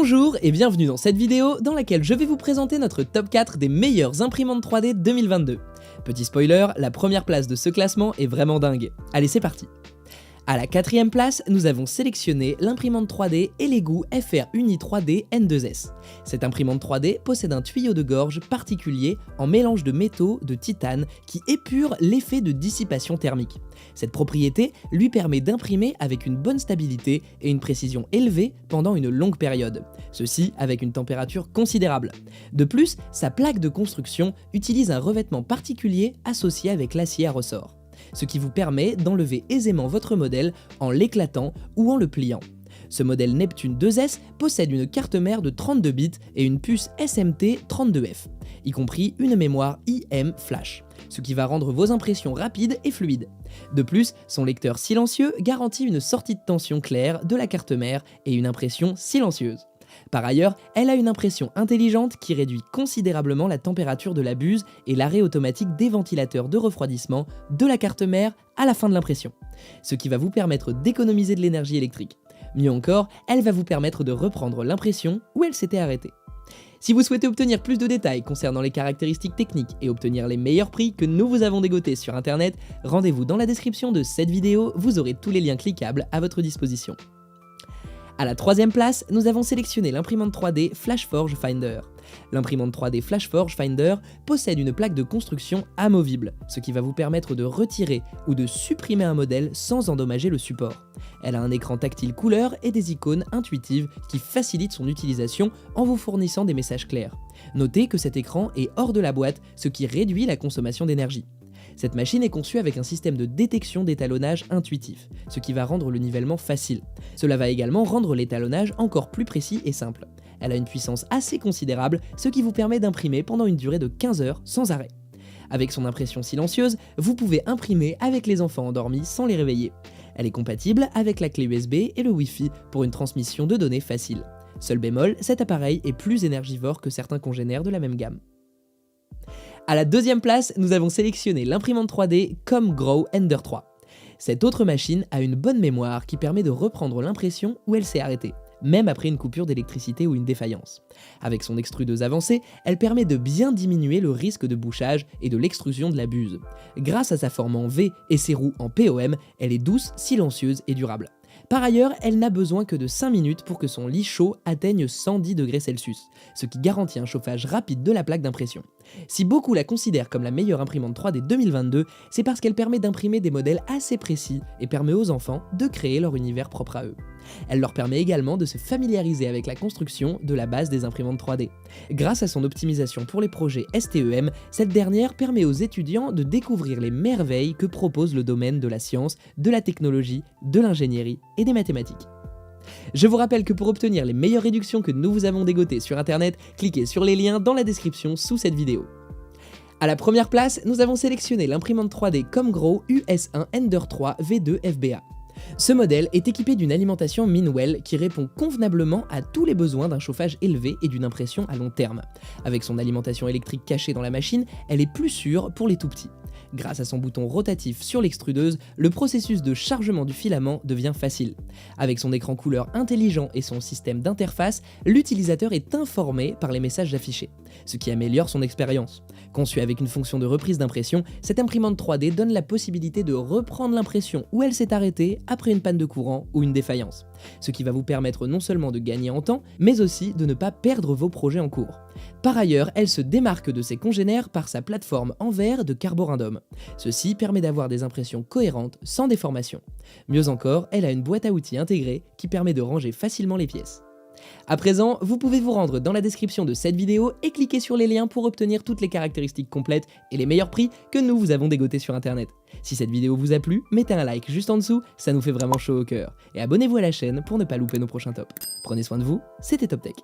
Bonjour et bienvenue dans cette vidéo dans laquelle je vais vous présenter notre top 4 des meilleures imprimantes 3D 2022. Petit spoiler, la première place de ce classement est vraiment dingue. Allez, c'est parti. À la quatrième place, nous avons sélectionné l'imprimante 3D Elegoo FR Uni 3D N2S. Cette imprimante 3D possède un tuyau de gorge particulier en mélange de métaux de titane qui épure l'effet de dissipation thermique. Cette propriété lui permet d'imprimer avec une bonne stabilité et une précision élevée pendant une longue période, ceci avec une température considérable. De plus, sa plaque de construction utilise un revêtement particulier associé avec l'acier à ressort, ce qui vous permet d'enlever aisément votre modèle en l'éclatant ou en le pliant. Ce modèle Neptune 2S possède une carte mère de 32 bits et une puce SMT 32F, y compris une mémoire IM Flash, ce qui va rendre vos impressions rapides et fluides. De plus, son lecteur silencieux garantit une sortie de tension claire de la carte mère et une impression silencieuse. Par ailleurs, elle a une impression intelligente qui réduit considérablement la température de la buse et l'arrêt automatique des ventilateurs de refroidissement de la carte mère à la fin de l'impression, ce qui va vous permettre d'économiser de l'énergie électrique. Mieux encore, elle va vous permettre de reprendre l'impression où elle s'était arrêtée. Si vous souhaitez obtenir plus de détails concernant les caractéristiques techniques et obtenir les meilleurs prix que nous vous avons dégotés sur internet, rendez-vous dans la description de cette vidéo, vous aurez tous les liens cliquables à votre disposition. À la troisième place, nous avons sélectionné l'imprimante 3D FlashForge Finder. L'imprimante 3D FlashForge Finder possède une plaque de construction amovible, ce qui va vous permettre de retirer ou de supprimer un modèle sans endommager le support. Elle a un écran tactile couleur et des icônes intuitives qui facilitent son utilisation en vous fournissant des messages clairs. Notez que cet écran est hors de la boîte, ce qui réduit la consommation d'énergie. Cette machine est conçue avec un système de détection d'étalonnage intuitif, ce qui va rendre le nivellement facile. Cela va également rendre l'étalonnage encore plus précis et simple. Elle a une puissance assez considérable, ce qui vous permet d'imprimer pendant une durée de 15 heures sans arrêt. Avec son impression silencieuse, vous pouvez imprimer avec les enfants endormis sans les réveiller. Elle est compatible avec la clé USB et le Wi-Fi pour une transmission de données facile. Seul bémol, cet appareil est plus énergivore que certains congénères de la même gamme. À la deuxième place, nous avons sélectionné l'imprimante 3D ComGrow Ender 3. Cette autre machine a une bonne mémoire qui permet de reprendre l'impression où elle s'est arrêtée, même après une coupure d'électricité ou une défaillance. Avec son extrudeuse avancée, elle permet de bien diminuer le risque de bouchage et de l'extrusion de la buse. Grâce à sa forme en V et ses roues en POM, elle est douce, silencieuse et durable. Par ailleurs, elle n'a besoin que de 5 minutes pour que son lit chaud atteigne 110 degrés Celsius, ce qui garantit un chauffage rapide de la plaque d'impression. Si beaucoup la considèrent comme la meilleure imprimante 3D 2022, c'est parce qu'elle permet d'imprimer des modèles assez précis et permet aux enfants de créer leur univers propre à eux. Elle leur permet également de se familiariser avec la construction de la base des imprimantes 3D. Grâce à son optimisation pour les projets STEM, cette dernière permet aux étudiants de découvrir les merveilles que propose le domaine de la science, de la technologie, de l'ingénierie et des mathématiques. Je vous rappelle que pour obtenir les meilleures réductions que nous vous avons dégotées sur internet, cliquez sur les liens dans la description sous cette vidéo. À la première place, nous avons sélectionné l'imprimante 3D ComGrow US1 Ender 3 V2 FBA. Ce modèle est équipé d'une alimentation Minwell qui répond convenablement à tous les besoins d'un chauffage élevé et d'une impression à long terme. Avec son alimentation électrique cachée dans la machine, elle est plus sûre pour les tout-petits. Grâce à son bouton rotatif sur l'extrudeuse, le processus de chargement du filament devient facile. Avec son écran couleur intelligent et son système d'interface, l'utilisateur est informé par les messages affichés, ce qui améliore son expérience. Conçue avec une fonction de reprise d'impression, cette imprimante 3D donne la possibilité de reprendre l'impression où elle s'est arrêtée après une panne de courant ou une défaillance, ce qui va vous permettre non seulement de gagner en temps, mais aussi de ne pas perdre vos projets en cours. Par ailleurs, elle se démarque de ses congénères par sa plateforme en verre de carborundum. Ceci permet d'avoir des impressions cohérentes sans déformation. Mieux encore, elle a une boîte à outils intégrée qui permet de ranger facilement les pièces. À présent, vous pouvez vous rendre dans la description de cette vidéo et cliquer sur les liens pour obtenir toutes les caractéristiques complètes et les meilleurs prix que nous vous avons dégotés sur internet. Si cette vidéo vous a plu, mettez un like juste en dessous, ça nous fait vraiment chaud au cœur. Et abonnez-vous à la chaîne pour ne pas louper nos prochains tops. Prenez soin de vous, c'était TopTech.